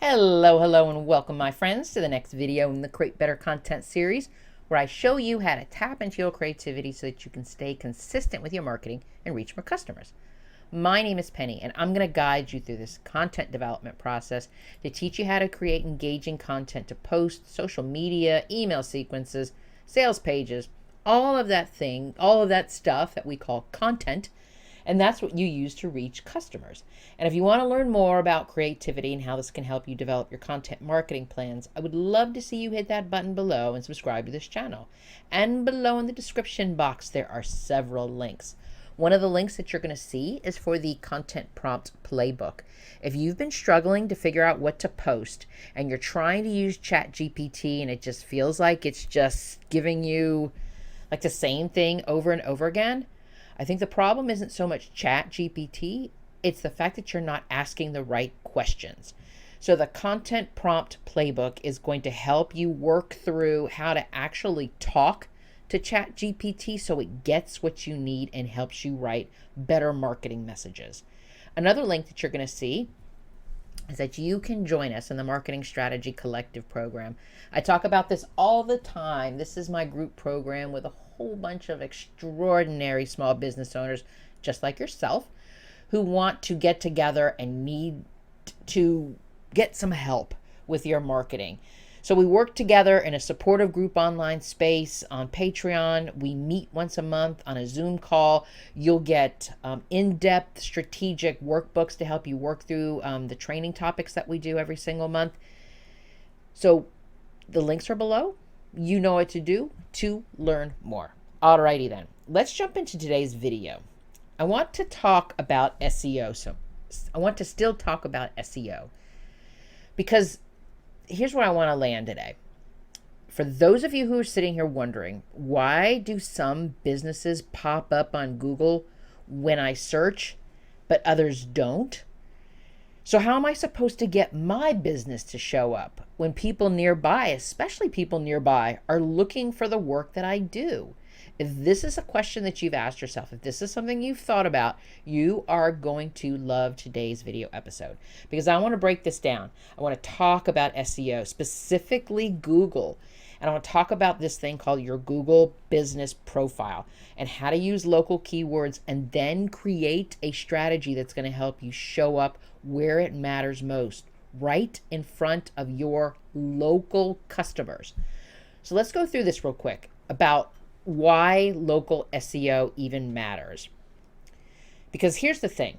Hello, and welcome, my friends, to the next video in the Create Better Content series, where I show you how to tap into your creativity so that you can stay consistent with your marketing and reach more customers. My name is Penny, and I'm going to guide you through this content development process to teach you how to create engaging content to post, social media, email sequences, sales pages, all of that stuff that we call content. And that's what you use to reach customers. And if you want to learn more about creativity and how this can help you develop your content marketing plans, I would love to see you hit that button below and subscribe to this channel. And below in the description box, there are several links. One of the links that you're going to see is for the content prompt playbook. If you've been struggling to figure out what to post and you're trying to use ChatGPT and it just feels like it's just giving you like the same thing over and over again, I think the problem isn't so much ChatGPT, it's the fact that you're not asking the right questions. So the content prompt playbook is going to help you work through how to actually talk to ChatGPT so it gets what you need and helps you write better marketing messages. Another link that you're going to see is that you can join us in the Marketing Strategy Collective program. I talk about this all the time. This is my group program with a whole bunch of extraordinary small business owners, just like yourself, who want to get together and need to get some help with your marketing. So we work together in a supportive group online space on Patreon. We meet once a month on a Zoom call. You'll get in-depth strategic workbooks to help you work through the training topics that we do every single month. So the links are below. You know what to do to learn more. Alrighty then, let's jump into today's video. I want to talk about SEO. So I want to still talk about SEO because here's where I want to land today. For those of you who are sitting here wondering, why do some businesses pop up on Google when I search, but others don't? So how am I supposed to get my business to show up when people nearby, especially people nearby, are looking for the work that I do? If this is a question that you've asked yourself, if this is something you've thought about, you are going to love today's video episode because I want to break this down. I want to talk about SEO, specifically Google. And I want to talk about this thing called your Google business profile and how to use local keywords and then create a strategy that's going to help you show up where it matters most, right in front of your local customers. So let's go through this real quick about why local SEO even matters. Because here's the thing.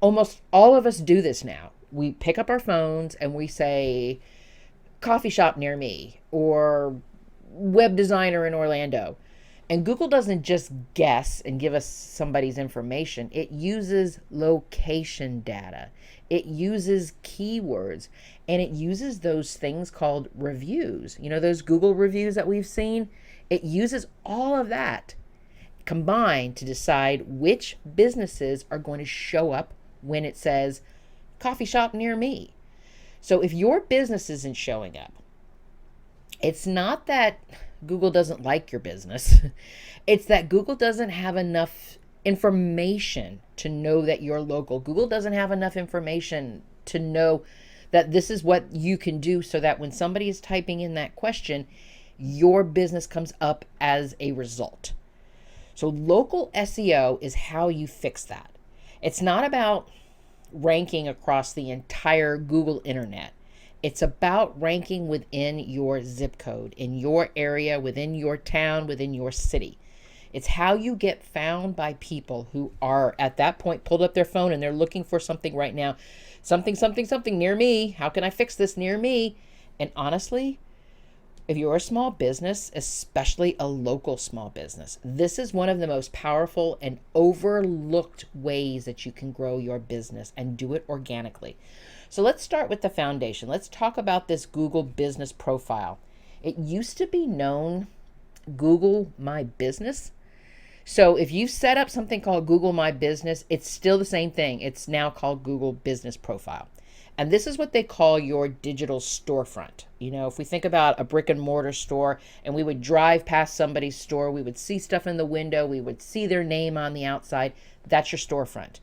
Almost all of us do this now. We pick up our phones and we say, coffee shop near me or web designer in Orlando. And Google doesn't just guess and give us somebody's information. It uses location data. It uses keywords, and it uses those things called reviews. You know, those Google reviews that we've seen? It uses all of that combined to decide which businesses are going to show up when it says coffee shop near me. So if your business isn't showing up, it's not that Google doesn't like your business. It's that Google doesn't have enough information to know that you're local. Google doesn't have enough information to know that this is what you can do so that when somebody is typing in that question, your business comes up as a result. So local SEO is how you fix that. It's not about ranking across the entire Google internet. It's about ranking within your zip code, in your area, within your town, within your city. It's how you get found by people who are at that point pulled up their phone and they're looking for something right now. Something near me. How can I fix this near me? And honestly, if you're a small business, especially a local small business, this is one of the most powerful and overlooked ways that you can grow your business and do it organically. So let's start with the foundation. Let's talk about this Google business profile. It used to be known Google My Business. So if you set up something called Google My Business, it's still the same thing. It's now called Google Business Profile. And this is what they call your digital storefront. You know, if we think about a brick and mortar store and we would drive past somebody's store, we would see stuff in the window, we would see their name on the outside. That's your storefront.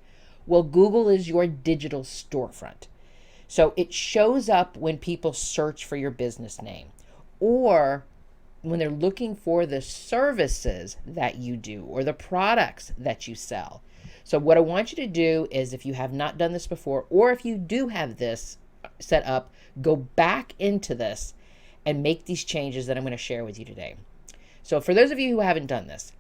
Well, Google is your digital storefront. So it shows up when people search for your business name, or when they're looking for the services that you do or the products that you sell. So what I want you to do is, if you have not done this before, or if you do have this set up, go back into this and make these changes that I'm going to share with you today. So for those of you who haven't done this,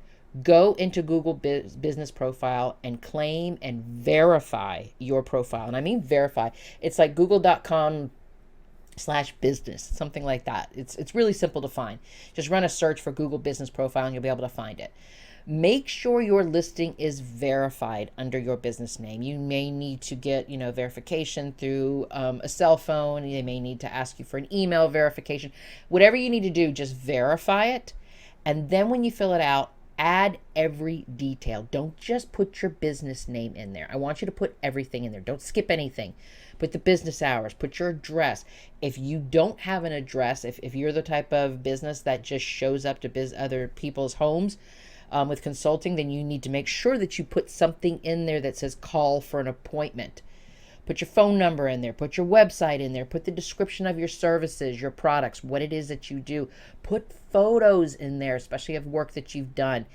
go into Google Business Profile and claim and verify your profile. And I mean verify. It's like google.com/business, something like that. It's really simple to find. Just run a search for Google Business Profile and you'll be able to find it. Make sure your listing is verified under your business name. You may need to get, verification through a cell phone. They may need to ask you for an email verification. Whatever you need to do, just verify it. And then when you fill it out, add every detail. Don't just put your business name in there. I want you to put everything in there. Don't skip anything. Put the business hours, put your address. If you don't have an address, if you're the type of business that just shows up to other people's homes with consulting, then you need to make sure that you put something in there that says call for an appointment. Put your phone number in there, put your website in there, put the description of your services, your products, what it is that you do. Put photos in there, especially of work that you've done.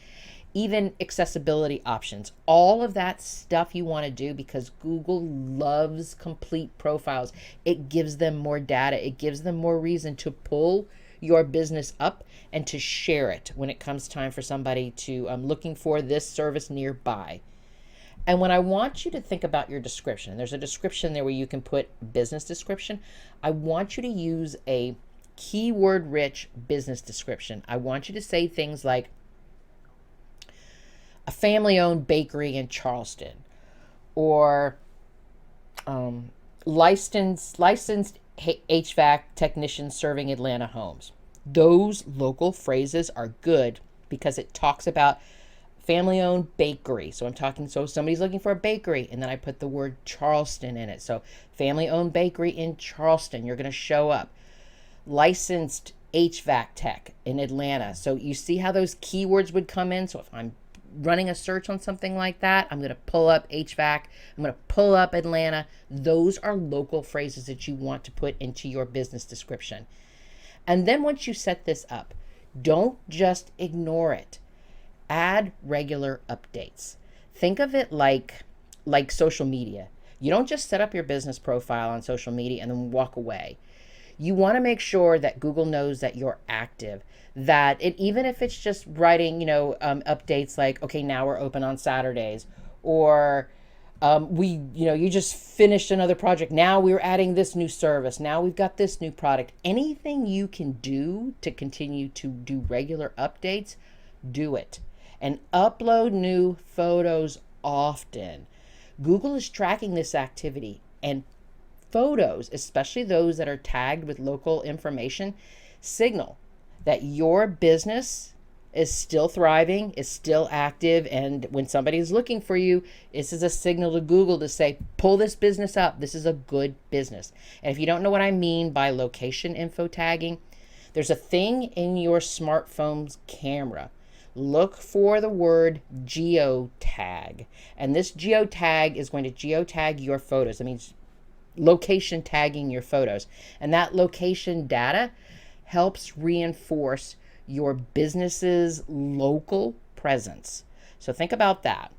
Even accessibility options, all of that stuff you want to do, because Google loves complete profiles. It gives them more data. It gives them more reason to pull your business up and to share it when it comes time for somebody to looking for this service nearby. And when I want you to think about your description, there's a description there where you can put business description. I want you to use a keyword-rich business description. I want you to say things like a family-owned bakery in Charleston, or licensed HVAC technician serving Atlanta homes. Those local phrases are good because it talks about family-owned bakery. So somebody's looking for a bakery, and then I put the word Charleston in it. So family-owned bakery in Charleston, you're going to show up. Licensed HVAC tech in Atlanta. So you see how those keywords would come in. So if I'm running a search on something like that, I'm going to pull up HVAC. I'm going to pull up Atlanta. Those are local phrases that you want to put into your business description. And then once you set this up, don't just ignore it. Add regular updates. Think of it like social media. You don't just set up your business profile on social media and then walk away. You want to make sure that Google knows that you're active, even if it's just writing, updates like, okay, now we're open on Saturdays, or you just finished another project. Now we're adding this new service. Now we've got this new product. Anything you can do to continue to do regular updates, do it. And upload new photos often. Google is tracking this activity, and photos, especially those that are tagged with local information, signal that your business is still thriving, is still active, and when somebody is looking for you, this is a signal to Google to say, pull this business up. This is a good business. And if you don't know what I mean by location info tagging, there's a thing in your smartphone's camera. Look for the word geotag, and this geotag is going to geotag your photos. That means location tagging your photos, and that location data helps reinforce your business's local presence. So think about that.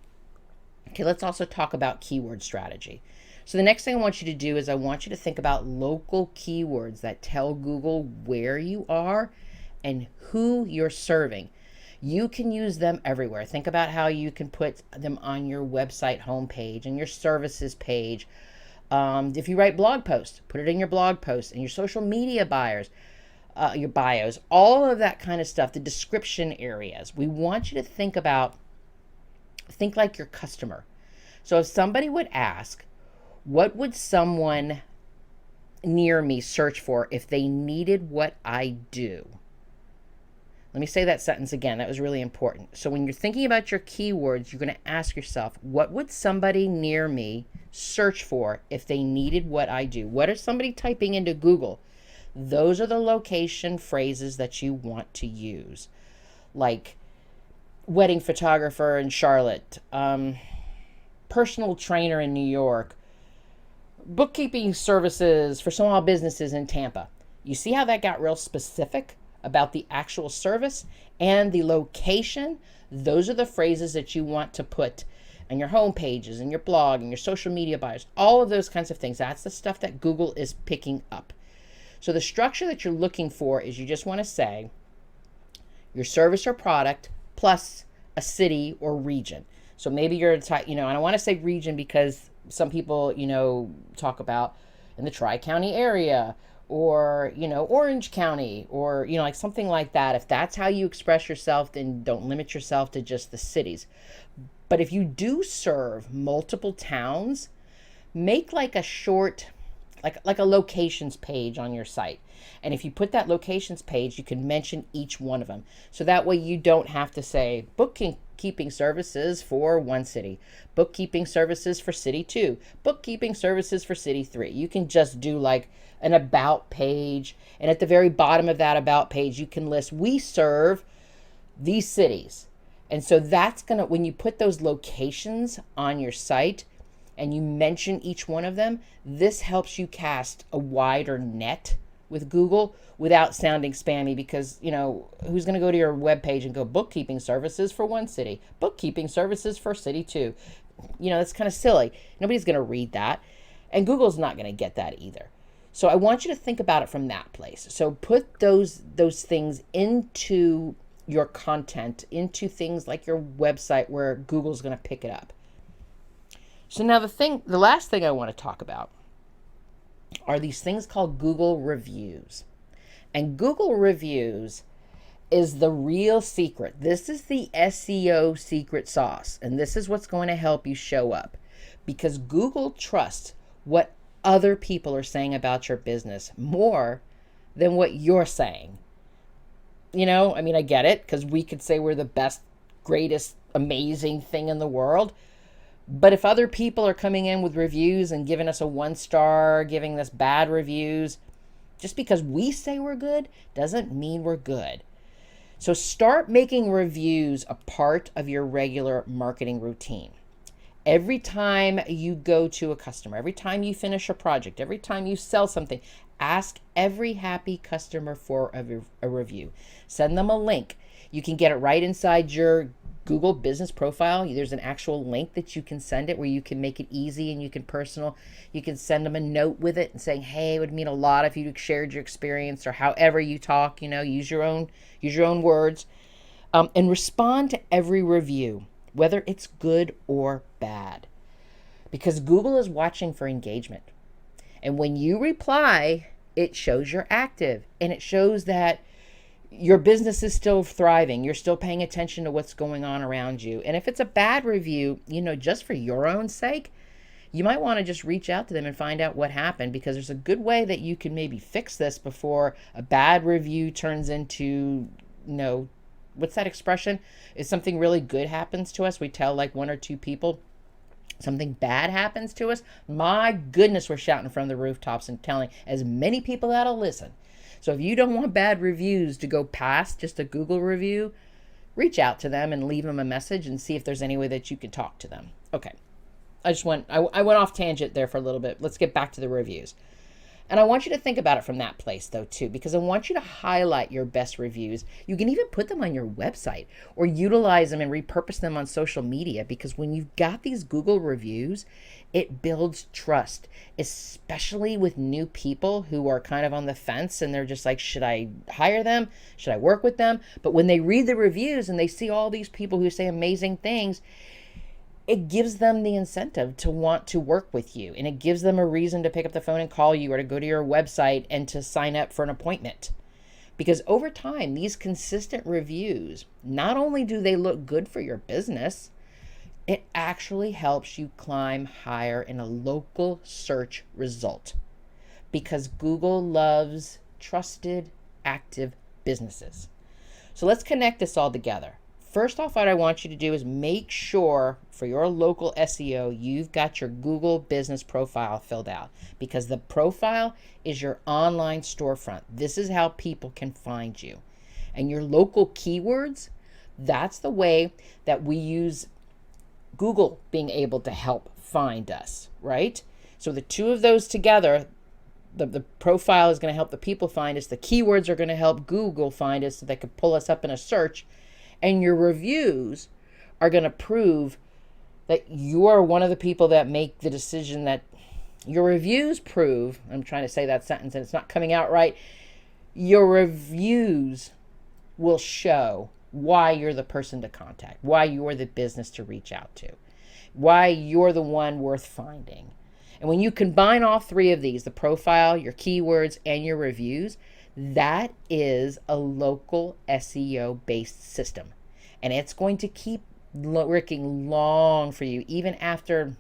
Okay, let's also talk about keyword strategy. So the next thing I want you to do is I want you to think about local keywords that tell Google where you are and who you're serving. You can use them everywhere. Think about how you can put them on your website homepage and your services page. If you write blog posts, put it in your blog posts and your social media your bios, all of that kind of stuff, the description areas. We want you to think like your customer. So if somebody would ask, what would someone near me search for if they needed what I do? Let me say that sentence again. That was really important. So when you're thinking about your keywords, you're going to ask yourself, what would somebody near me search for if they needed what I do? What is somebody typing into Google? Those are the location phrases that you want to use, like wedding photographer in Charlotte, personal trainer in New York, bookkeeping services for small businesses in Tampa. You see how that got real specific about the actual service and the location? Those are the phrases that you want to put on your home pages and your blog and your social media buyers, all of those kinds of things. That's the stuff that Google is picking up. So the structure that you're looking for is you just want to say your service or product plus a city or region. So maybe you're, and I want to say region because some people, talk about in the Tri-County area or, Orange County or, like something like that. If that's how you express yourself, then don't limit yourself to just the cities. But if you do serve multiple towns, make like a short, like a locations page on your site. And if you put that locations page, you can mention each one of them. So that way you don't have to say bookkeeping services for one city, bookkeeping services for city 2, bookkeeping services for city 3. You can just do like an about page. And at the very bottom of that about page, you can list, we serve these cities. And so that's going to, when you put those locations on your site and you mention each one of them, this helps you cast a wider net with Google without sounding spammy because, who's going to go to your webpage and go bookkeeping services for one city, bookkeeping services for city 2? That's kind of silly. Nobody's going to read that. And Google's not going to get that either. So I want you to think about it from that place. So put those things into your content, into things like your website where Google's going to pick it up. So now the last thing I want to talk about are these things called Google reviews. And Google reviews is the real secret. This is the SEO secret sauce. And this is what's going to help you show up because Google trusts what other people are saying about your business more than what you're saying. I get it because we could say we're the best, greatest, amazing thing in the world. But if other people are coming in with reviews and giving us a 1-star, giving us bad reviews, just because we say we're good doesn't mean we're good. So start making reviews a part of your regular marketing routine. Every time you go to a customer, every time you finish a project, every time you sell something, ask every happy customer for a review. Send them a link. You can get it right inside your Google business profile. There's an actual link that you can send it where you can make it easy and you can send them a note with it and saying, hey, it would mean a lot if you shared your experience or however you talk, use your own words, and respond to every review, whether it's good or bad, because Google is watching for engagement. And when you reply, it shows you're active and it shows that your business is still thriving. You're still paying attention to what's going on around you. And if it's a bad review, just for your own sake, you might want to just reach out to them and find out what happened, because there's a good way that you can maybe fix this before a bad review turns into, what's that expression? If something really good happens to us, we tell like 1 or 2 people. Something bad happens to us, my goodness, we're shouting from the rooftops and telling as many people that'll listen. So if you don't want bad reviews to go past just a Google review, reach out to them and leave them a message and see if there's any way that you can talk to them. Okay. I went off tangent there for a little bit. Let's get back to the reviews. And I want you to think about it from that place though too, because I want you to highlight your best reviews. You can even put them on your website or utilize them and repurpose them on social media, because when you've got these Google reviews, it builds trust, especially with new people who are kind of on the fence and they're just like, should I hire them? Should I work with them? But when they read the reviews and they see all these people who say amazing things, it gives them the incentive to want to work with you. And it gives them a reason to pick up the phone and call you or to go to your website and to sign up for an appointment. Because over time, these consistent reviews, not only do they look good for your business, it actually helps you climb higher in a local search result. Because Google loves trusted, active businesses. So let's connect this all together. First off, what I want you to do is make sure for your local SEO, you've got your Google business profile filled out, because the profile is your online storefront. This is how people can find you. And your local keywords, that's the way that we use Google being able to help find us, right? So the two of those together, the profile is going to help the people find us. The keywords are going to help Google find us so they can pull us up in a search. And your reviews are going to prove that you are one of the people that make the decision. That your reviews prove, I'm trying to say that sentence and it's not coming out right. Your reviews will show why you're the person to contact, why you're the business to reach out to, why you're the one worth finding. And when you combine all three of these, the profile, your keywords, and your reviews, that is a local SEO based system. And it's going to keep working long for you, even after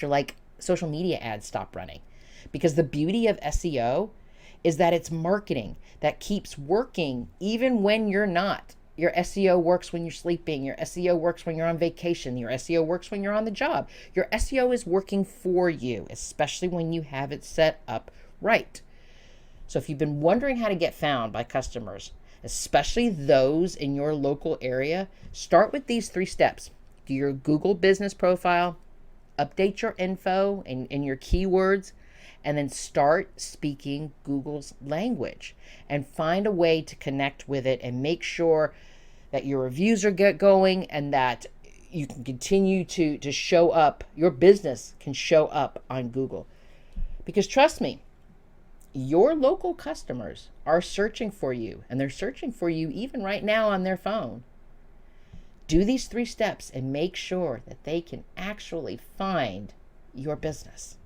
like social media ads stop running. Because the beauty of SEO is that it's marketing that keeps working even when you're not. Your SEO works when you're sleeping. Your SEO works when you're on vacation. Your SEO works when you're on the job. Your SEO is working for you, especially when you have it set up right. So if you've been wondering how to get found by customers, especially those in your local area, start with these 3 steps. Do your Google business profile, update your info and your keywords, and then start speaking Google's language and find a way to connect with it and make sure that your reviews are going and that you can continue to show up. Your business can show up on Google. Because trust me, your local customers are searching for you, and they're searching for you even right now on their phone. Do these 3 steps and make sure that they can actually find your business.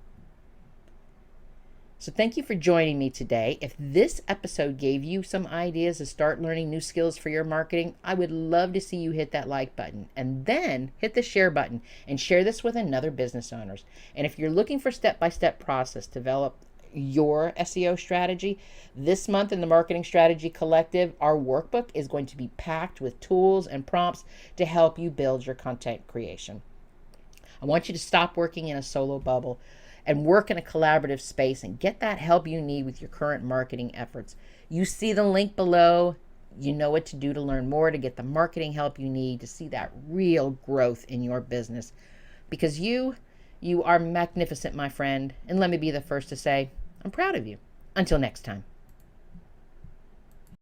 So thank you for joining me today. If this episode gave you some ideas to start learning new skills for your marketing, I would love to see you hit that like button and then hit the share button and share this with another business owners. And if you're looking for step-by-step process to develop your SEO strategy, this month in the Marketing Strategy Collective, our workbook is going to be packed with tools and prompts to help you build your content creation. I want you to stop working in a solo bubble and work in a collaborative space and get that help you need with your current marketing efforts. You see the link below. You know what to do to learn more, to get the marketing help you need to see that real growth in your business. Because you are magnificent, my friend. And let me be the first to say, I'm proud of you. Until next time.